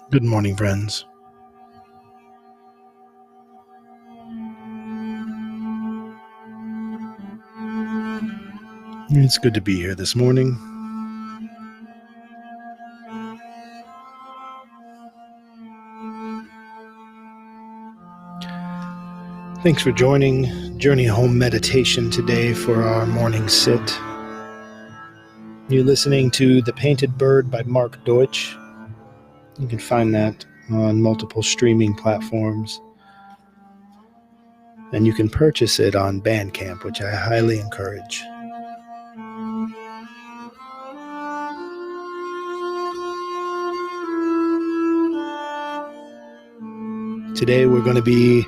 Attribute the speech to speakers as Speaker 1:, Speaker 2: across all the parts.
Speaker 1: Good morning, friends. It's good to be here this morning. Thanks for joining Journey Home Meditation today for our morning sit. You're listening to The Painted Bird by Mark Deutsch. You can find that on multiple streaming platforms. And you can purchase it on Bandcamp, which I highly encourage. Today we're going to be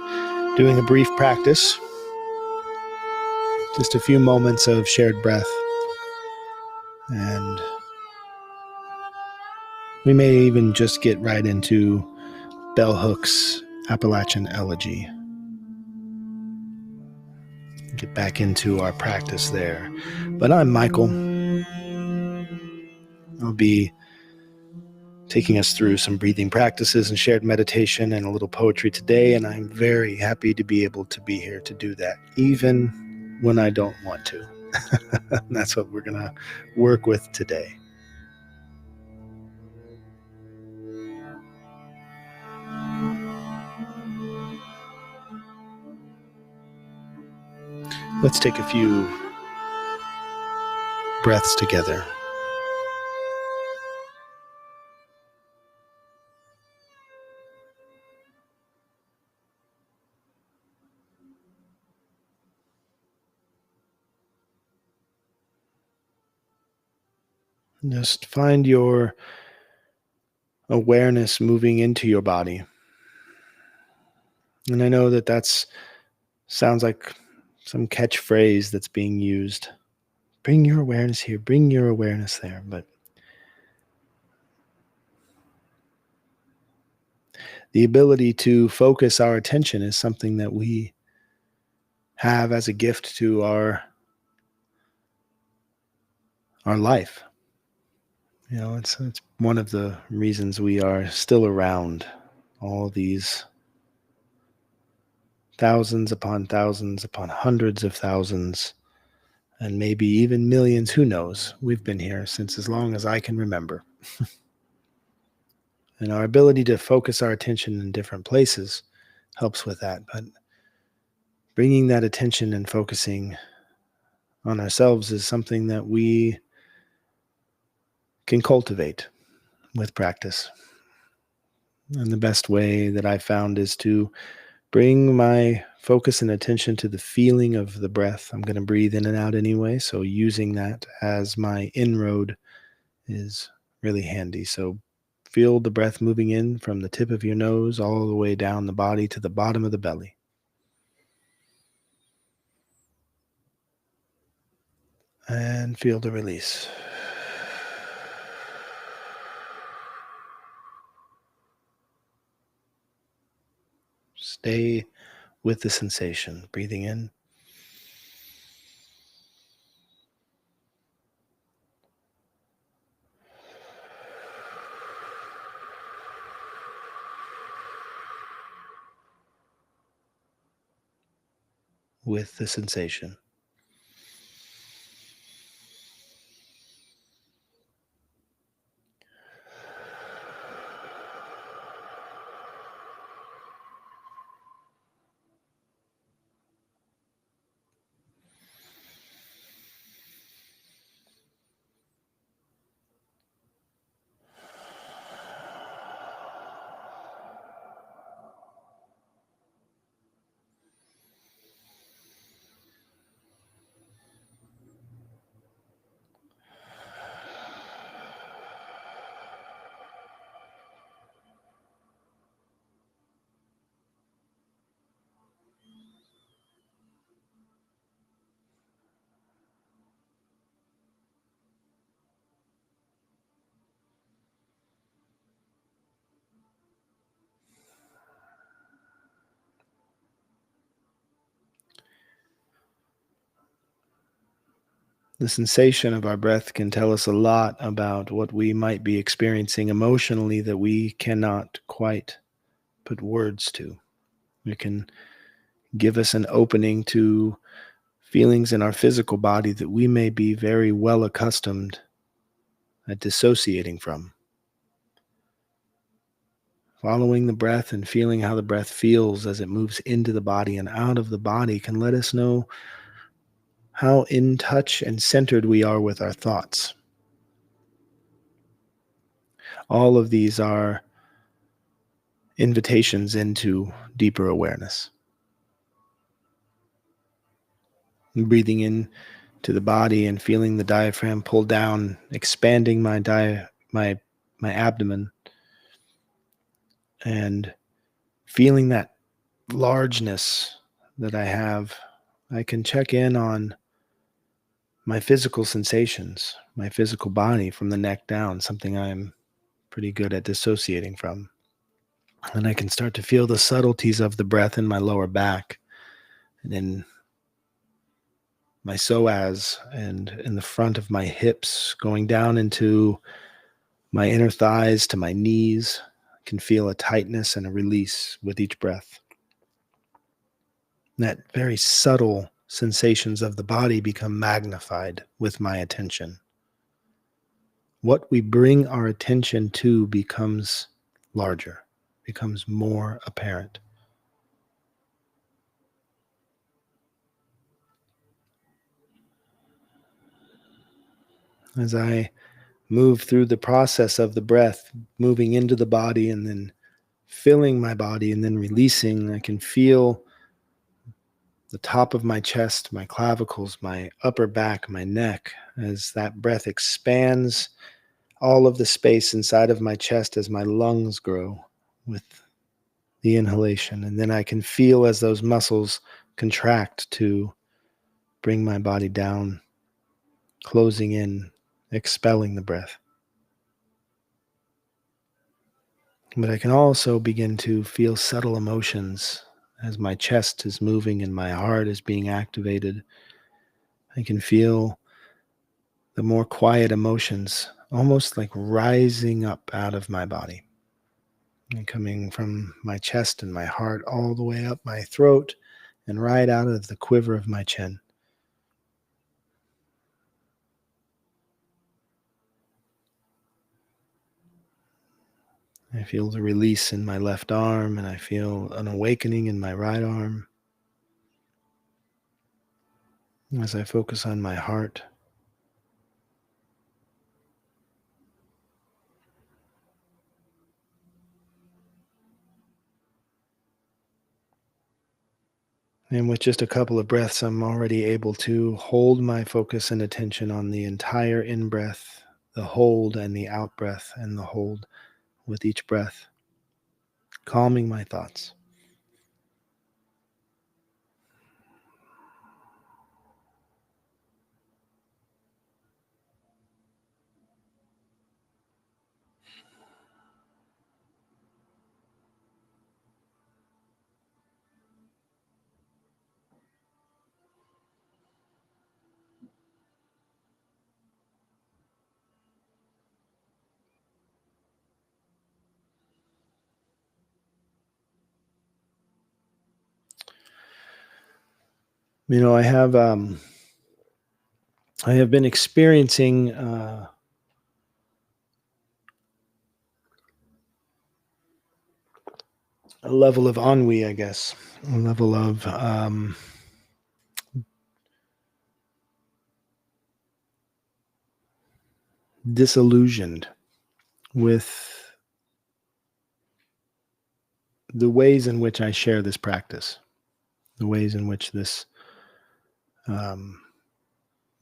Speaker 1: doing a brief practice. Just a few moments of shared breath. And we may even just get right into Bell Hooks' Appalachian Elegy. Get back into our practice there. But I'm Michael. I'll be taking us through some breathing practices and shared meditation and a little poetry today, and I'm very happy to be able to be here to do that, even when I don't want to. That's what we're going to work with today. Let's take a few breaths together. Just find your awareness moving into your body. And I know that sounds like some catchphrase that's being used. Bring your awareness here, bring your awareness there. But the ability to focus our attention is something that we have as a gift to our life. You know, it's one of the reasons we are still around, all these thousands upon hundreds of thousands, and maybe even millions, who knows? We've been here since as long as I can remember. And our ability to focus our attention in different places helps with that. But bringing that attention and focusing on ourselves is something that we can cultivate with practice. And the best way that I found is to bring my focus and attention to the feeling of the breath. I'm going to breathe in and out anyway, so using that as my inroad is really handy. So feel the breath moving in from the tip of your nose all the way down the body to the bottom of the belly. And feel the release. Stay with the sensation, breathing in. With the sensation. The sensation of our breath can tell us a lot about what we might be experiencing emotionally that we cannot quite put words to. It can give us an opening to feelings in our physical body that we may be very well accustomed at dissociating from. Following the breath and feeling how the breath feels as it moves into the body and out of the body can let us know how in touch and centered we are with our thoughts. All of these are invitations into deeper awareness. Breathing in to the body and feeling the diaphragm pull down, expanding my abdomen, and feeling that largeness that I have, I can check in on my physical sensations, my physical body from the neck down, something I'm pretty good at dissociating from. And I can start to feel the subtleties of the breath in my lower back and in my psoas and in the front of my hips, going down into my inner thighs to my knees. I can feel a tightness and a release with each breath. That very subtle sensations of the body become magnified with my attention. What we bring our attention to becomes larger, becomes more apparent. As I move through the process of the breath, moving into the body and then filling my body and then releasing, I can feel the top of my chest, my clavicles, my upper back, my neck, as that breath expands all of the space inside of my chest as my lungs grow with the inhalation. And then I can feel as those muscles contract to bring my body down, closing in, expelling the breath. But I can also begin to feel subtle emotions as my chest is moving and my heart is being activated. I can feel the more quiet emotions almost like rising up out of my body and coming from my chest and my heart all the way up my throat and right out of the quiver of my chin. I feel the release in my left arm and I feel an awakening in my right arm as I focus on my heart. And with just a couple of breaths, I'm already able to hold my focus and attention on the entire in breath, the hold and the out breath, and the hold with each breath, calming my thoughts. You know, I have been experiencing a level of ennui, I guess, a level of disillusioned with the ways in which I share this practice, the ways in which this um,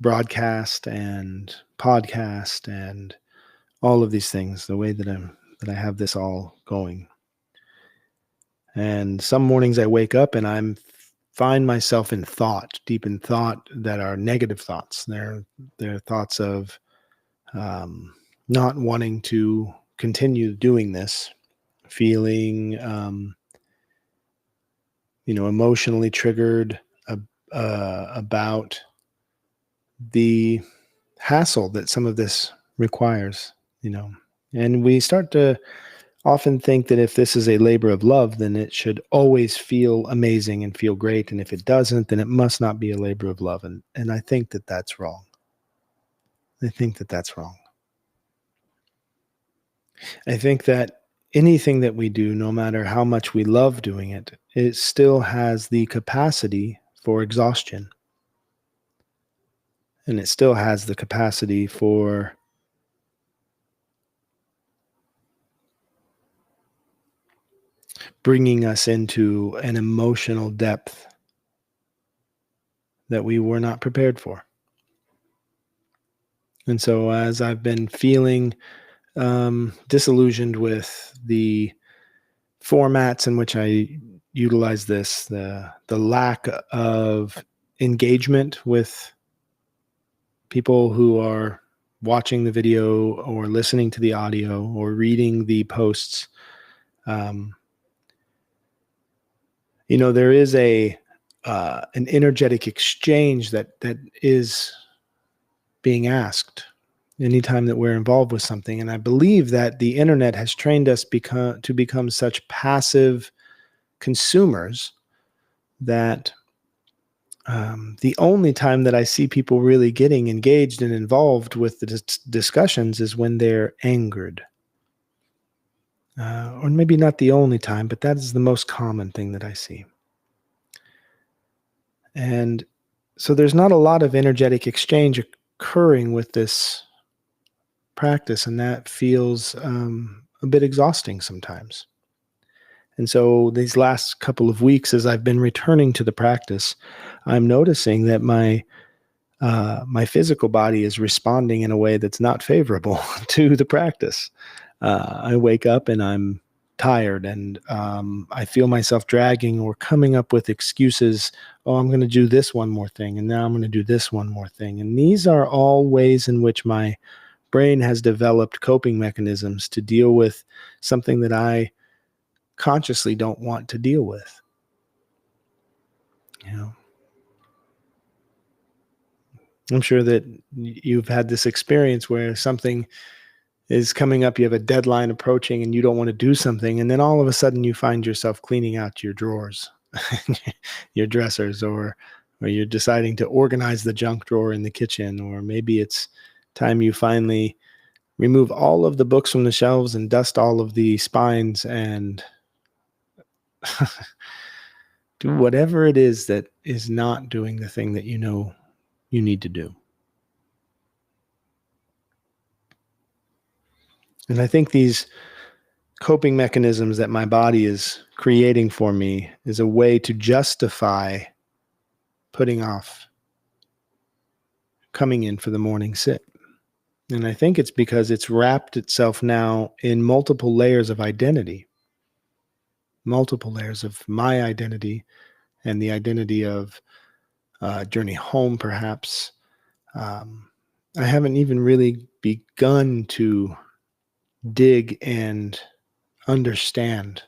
Speaker 1: broadcast and podcast and all of these things, the way that I have this all going. And some mornings I wake up and find myself in thought, deep in thought that are negative thoughts. They're thoughts of um, not wanting to continue doing this, feeling emotionally triggered about the hassle that some of this requires, and we start to often think that if this is a labor of love, then it should always feel amazing and feel great. And if it doesn't, then it must not be a labor of love. And I think that that's wrong. I think that that's wrong. I think that anything that we do, no matter how much we love doing it, it still has the capacity for exhaustion. And it still has the capacity for bringing us into an emotional depth that we were not prepared for. And so as I've been feeling disillusioned with the formats in which I utilize this, the lack of engagement with people who are watching the video or listening to the audio or reading the posts, there is an energetic exchange that is being asked anytime that we're involved with something. And I believe that the internet has trained us to become such passive consumers that the only time that I see people really getting engaged and involved with the discussions is when they're angered. Or maybe not the only time, but that is the most common thing that I see. And so there's not a lot of energetic exchange occurring with this practice, and that feels a bit exhausting sometimes. And so these last couple of weeks, as I've been returning to the practice, I'm noticing that my physical body is responding in a way that's not favorable to the practice. I wake up and I'm tired, and I feel myself dragging or coming up with excuses. Oh, I'm going to do this one more thing, and now I'm going to do this one more thing. And these are all ways in which my brain has developed coping mechanisms to deal with something that I consciously don't want to deal with. I'm sure that you've had this experience where something is coming up, you have a deadline approaching, and you don't want to do something, and then all of a sudden you find yourself cleaning out your drawers, your dressers, or you're deciding to organize the junk drawer in the kitchen, or maybe it's time you finally remove all of the books from the shelves and dust all of the spines and do whatever it is that is not doing the thing that you know you need to do. And I think these coping mechanisms that my body is creating for me is a way to justify putting off coming in for the morning sit. And I think it's because it's wrapped itself now in multiple layers of identity, multiple layers of my identity and the identity of Journey Home, perhaps. I haven't even really begun to dig and understand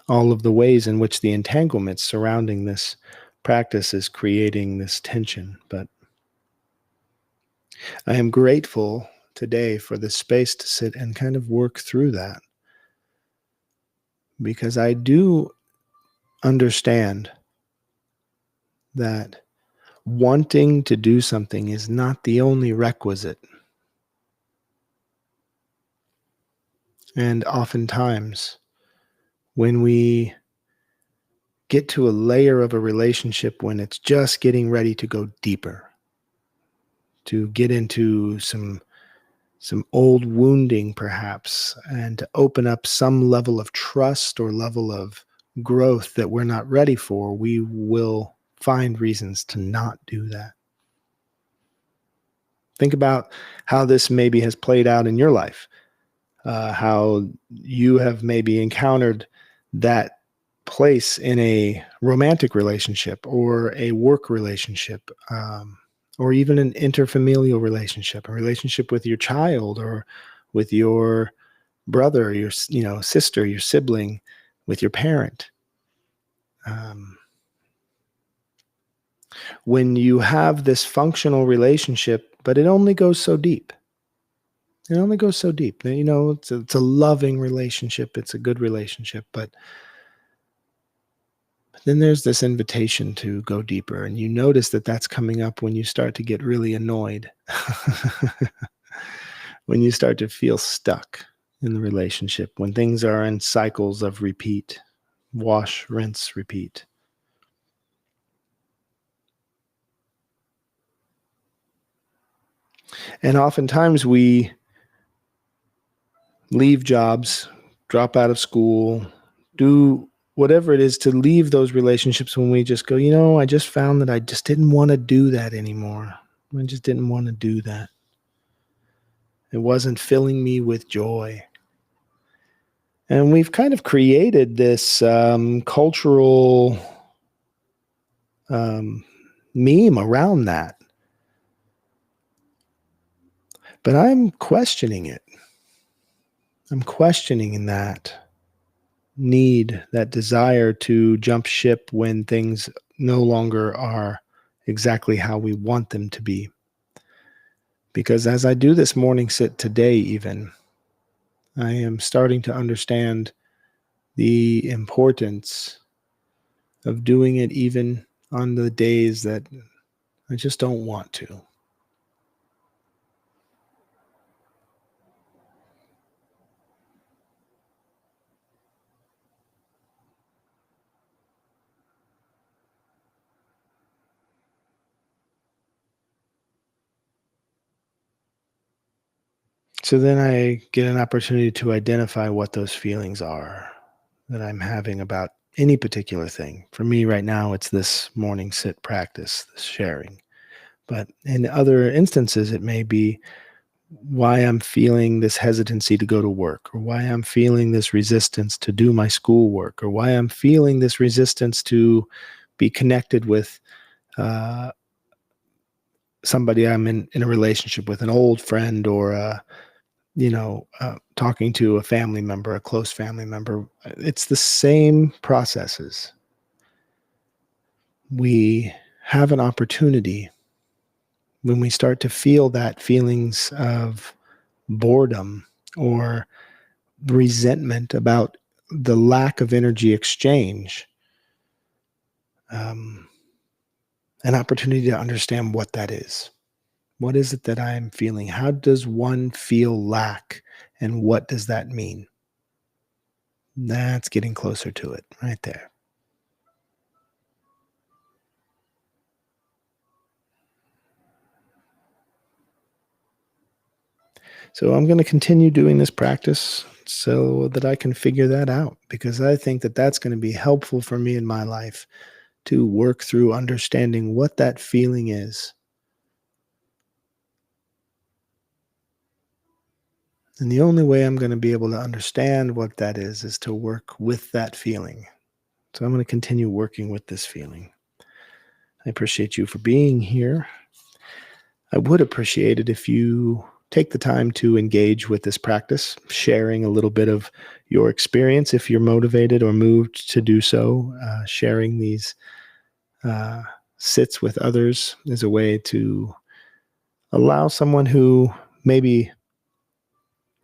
Speaker 1: all of the ways in which the entanglements surrounding this practice is creating this tension. But I am grateful today for the space to sit and kind of work through that, because I do understand that wanting to do something is not the only requisite. And oftentimes, when we get to a layer of a relationship when it's just getting ready to go deeper, to get into some old wounding perhaps, and to open up some level of trust or level of growth that we're not ready for, we will find reasons to not do that. Think about how this maybe has played out in your life, how you have maybe encountered that place in a romantic relationship or a work relationship, or even an interfamilial relationship, a relationship with your child or with your brother, your sister, your sibling, with your parent. When you have this functional relationship, but it only goes so deep. It only goes so deep. It's a loving relationship. It's a good relationship, but then there's this invitation to go deeper, and you notice that that's coming up when you start to get really annoyed, when you start to feel stuck in the relationship, when things are in cycles of repeat, wash, rinse, repeat. And oftentimes we leave jobs, drop out of school, do whatever it is to leave those relationships when we just go, I just found that I just didn't want to do that anymore. I just didn't want to do that. It wasn't filling me with joy. And we've kind of created this cultural meme around that. But I'm questioning it. I'm questioning that need, that desire to jump ship when things no longer are exactly how we want them to be. Because as I do this morning sit today, even, I am starting to understand the importance of doing it even on the days that I just don't want to. So then I get an opportunity to identify what those feelings are that I'm having about any particular thing. For me right now, it's this morning sit practice, this sharing. But in other instances, it may be why I'm feeling this hesitancy to go to work, or why I'm feeling this resistance to do my schoolwork, or why I'm feeling this resistance to be connected with somebody I'm in a relationship with, an old friend, or talking to a family member, a close family member. It's the same processes. We have an opportunity when we start to feel that feelings of boredom or resentment about the lack of energy exchange, an opportunity to understand what that is. What is it that I am feeling? How does one feel lack? And what does that mean? That's getting closer to it right there. So I'm going to continue doing this practice so that I can figure that out, because I think that that's going to be helpful for me in my life to work through understanding what that feeling is. And the only way I'm going to be able to understand what that is to work with that feeling. So I'm going to continue working with this feeling. I appreciate you for being here. I would appreciate it if you take the time to engage with this practice, sharing a little bit of your experience if you're motivated or moved to do so. Sharing these sits with others is a way to allow someone who maybe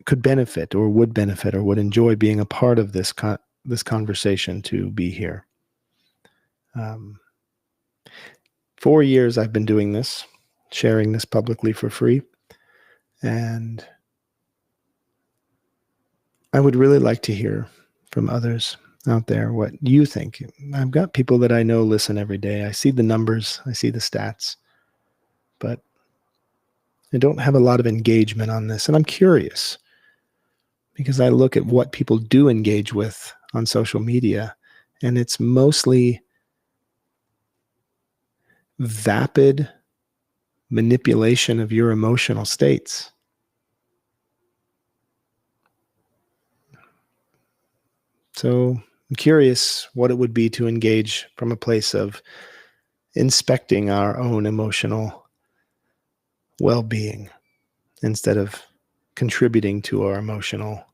Speaker 1: could benefit or would enjoy being a part of this conversation to be here. 4 years I've been doing this, sharing this publicly for free. And I would really like to hear from others out there what you think. I've got people that I know listen every day. I see the numbers, I see the stats, but I don't have a lot of engagement on this. And I'm curious because I look at what people do engage with on social media, and it's mostly vapid manipulation of your emotional states. So I'm curious what it would be to engage from a place of inspecting our own emotional well-being instead of contributing to our emotional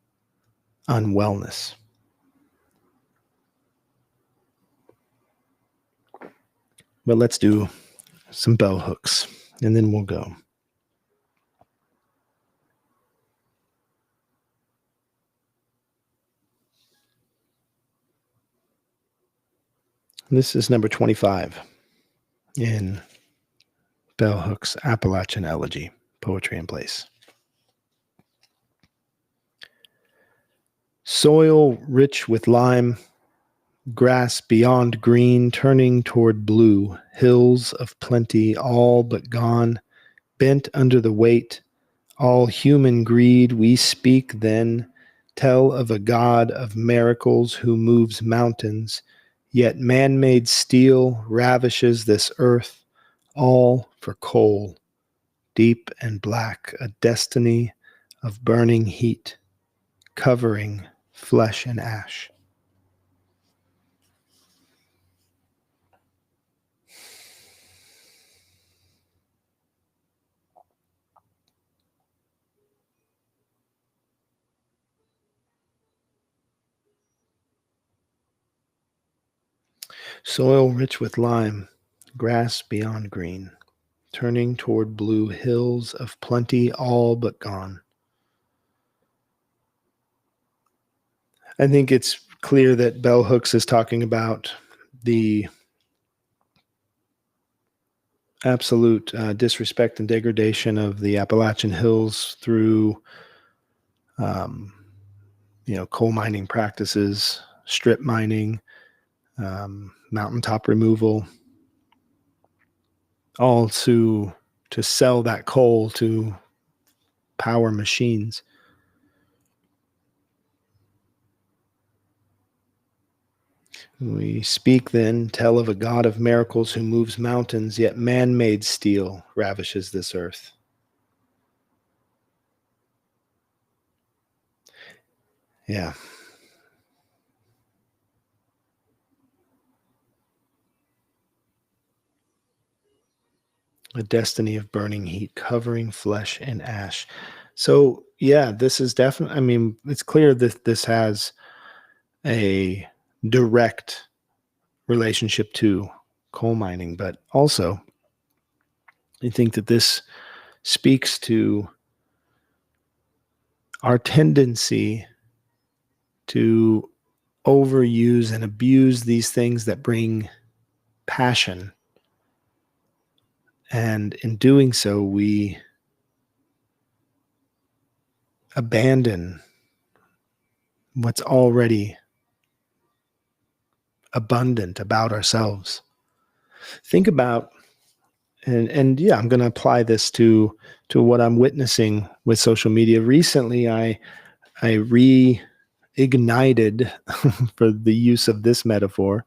Speaker 1: unwellness. But let's do some bell hooks, and then we'll go. This is number 25 in Bell Hook's Appalachian Elegy, Poetry in Place. Soil rich with lime, grass beyond green, turning toward blue, hills of plenty, all but gone, bent under the weight, all human greed, we speak then, tell of a God of miracles who moves mountains, yet man-made steel ravishes this earth, all for coal, deep and black, a destiny of burning heat, covering flesh and ash. Soil rich with lime, grass beyond green, turning toward blue, hills of plenty, all but gone. I think it's clear that Bell Hooks is talking about the absolute disrespect and degradation of the Appalachian Hills through, coal mining practices, strip mining, mountaintop removal, all to sell that coal to power machines. We speak then, tell of a God of miracles who moves mountains, yet man-made steel ravishes this earth. Yeah. A destiny of burning heat, covering flesh and ash. So, yeah, this is definitely, it's clear that this has a direct relationship to coal mining, but also I think that this speaks to our tendency to overuse and abuse these things that bring passion. And in doing so, we abandon what's already abundant about ourselves. Think about, and yeah, I'm going to apply this to what I'm witnessing with social media. Recently, I reignited, for the use of this metaphor,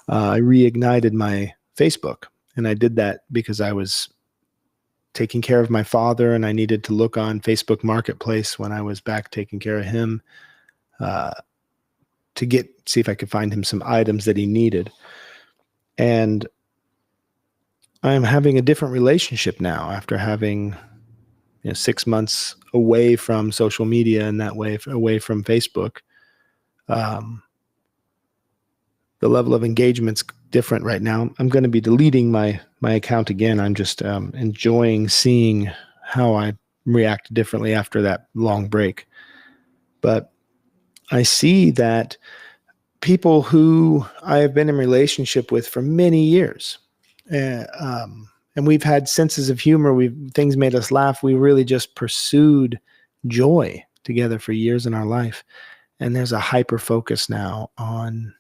Speaker 1: I reignited my Facebook. And I did that because I was taking care of my father and I needed to look on Facebook Marketplace when I was back taking care of him to see if I could find him some items that he needed. And I'm having a different relationship now after having 6 months away from social media and that way away from Facebook. The level of engagement's different right now. I'm going to be deleting my account again. I'm just enjoying seeing how I react differently after that long break. But I see that people who I have been in relationship with for many years, and we've had senses of humor, things made us laugh. We really just pursued joy together for years in our life. And there's a hyper focus now on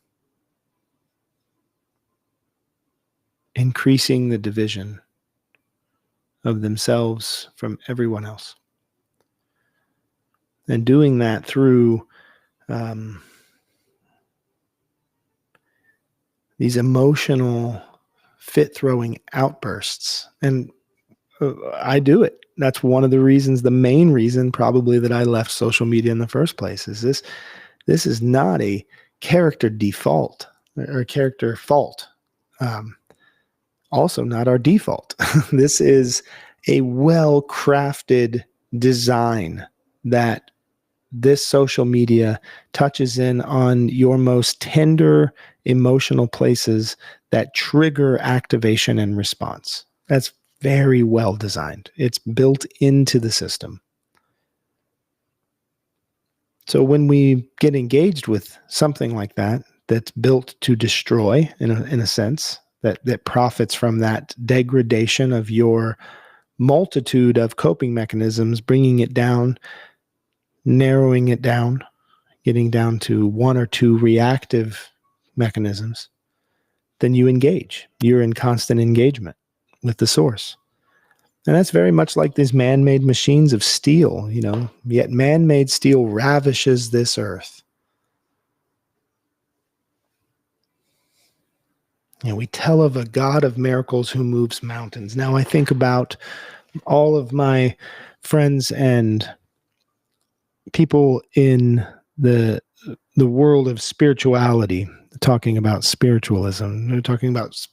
Speaker 1: increasing the division of themselves from everyone else. And doing that through these emotional fit-throwing outbursts. And I do it. That's one of the reasons, the main reason probably, that I left social media in the first place, is this is not a character default or a character fault. Also not our default. This is a well-crafted design that this social media touches in on your most tender emotional places that trigger activation and response. That's very well designed. It's built into the system. So when we get engaged with something like that, that's built to destroy, in a sense, that profits from that degradation of your multitude of coping mechanisms, bringing it down, narrowing it down, getting down to one or two reactive mechanisms, then you engage. You're in constant engagement with the source. And that's very much like these man-made machines of steel, yet man-made steel ravishes this earth. We tell of a God of miracles who moves mountains. Now I think about all of my friends and people in the world of spirituality, talking about spiritualism. They're talking about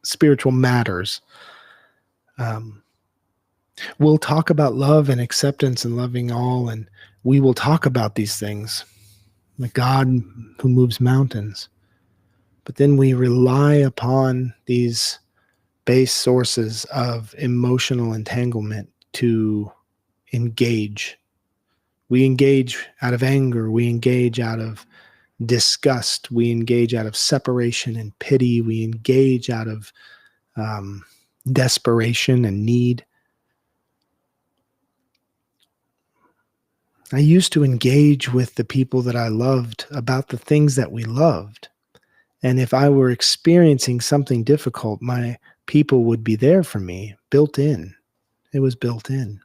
Speaker 1: spiritual matters. We'll talk about love and acceptance and loving all, and we will talk about these things, the God who moves mountains. But then we rely upon these base sources of emotional entanglement to engage. We engage out of anger. We engage out of disgust. We engage out of separation and pity. We engage out of desperation and need. I used to engage with the people that I loved about the things that we loved. And if I were experiencing something difficult, my people would be there for me, built in. It was built in.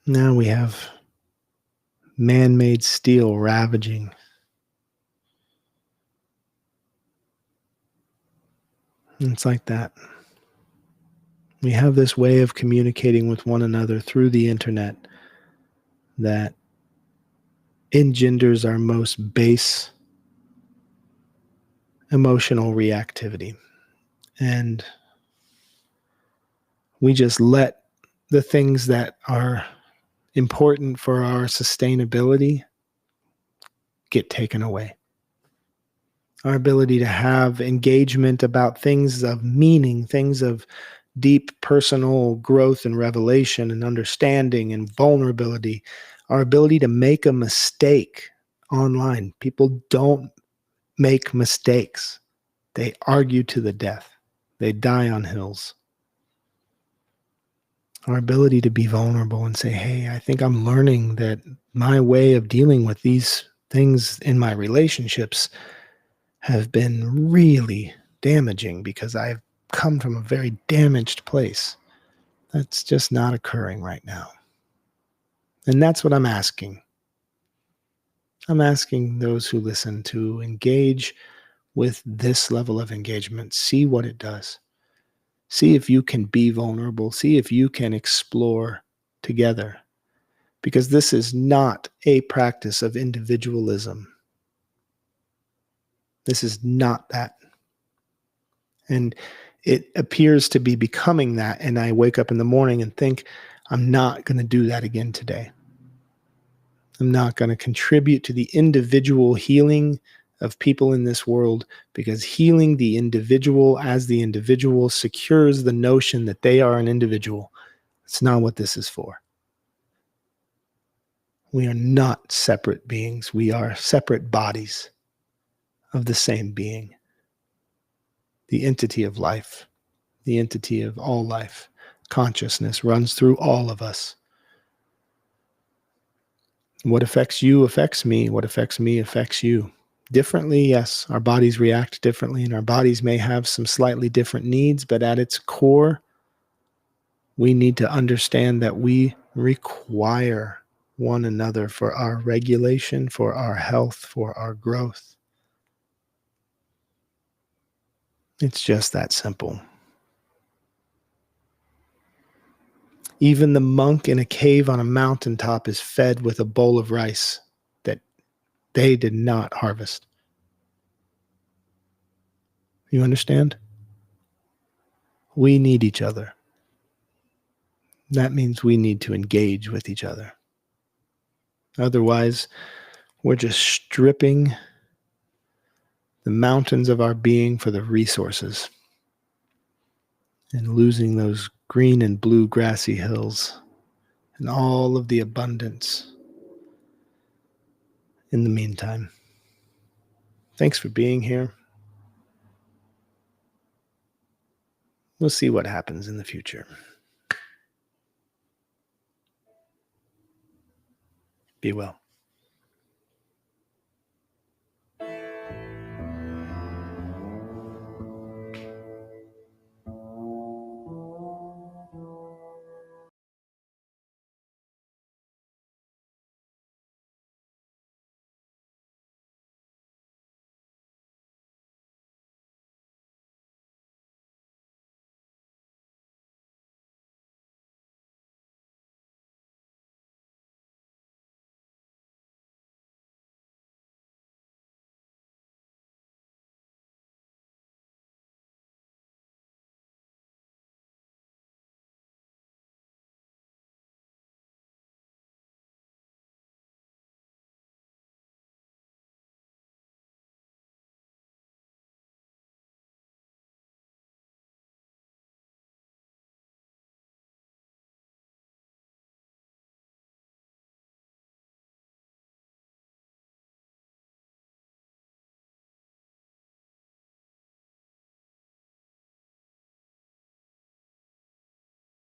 Speaker 1: Now we have man-made steel ravaging. And it's like that. We have this way of communicating with one another through the internet that engenders our most base emotional reactivity. And we just let the things that are important for our sustainability get taken away. Our ability to have engagement about things of meaning, things of deep personal growth and revelation and understanding and vulnerability, our ability to make a mistake online. People don't make mistakes. They argue to the death. They die on hills. Our ability to be vulnerable and say, hey, I think I'm learning that my way of dealing with these things in my relationships have been really damaging because I've come from a very damaged place. That's just not occurring right now. And that's what I'm asking. I'm asking those who listen to engage with this level of engagement. See what it does. See if you can be vulnerable. See if you can explore together. Because this is not a practice of individualism. This is not that. And it appears to be becoming that. And I wake up in the morning and think, I'm not going to do that again today. I'm not going to contribute to the individual healing of people in this world, because healing the individual as the individual secures the notion that they are an individual. It's not what this is for. We are not separate beings. We are separate bodies of the same being. The entity of life, the entity of all life, consciousness runs through all of us. What affects you affects me. What affects me affects you. Differently, yes, our bodies react differently, and our bodies may have some slightly different needs, but at its core, we need to understand that we require one another for our regulation, for our health, for our growth. It's just that simple. Even the monk in a cave on a mountaintop is fed with a bowl of rice that they did not harvest. You understand? We need each other. That means we need to engage with each other. Otherwise, we're just stripping the mountains of our being for the resources, and losing those green and blue grassy hills and all of the abundance in the meantime. Thanks for being here. We'll see what happens in the future. Be well.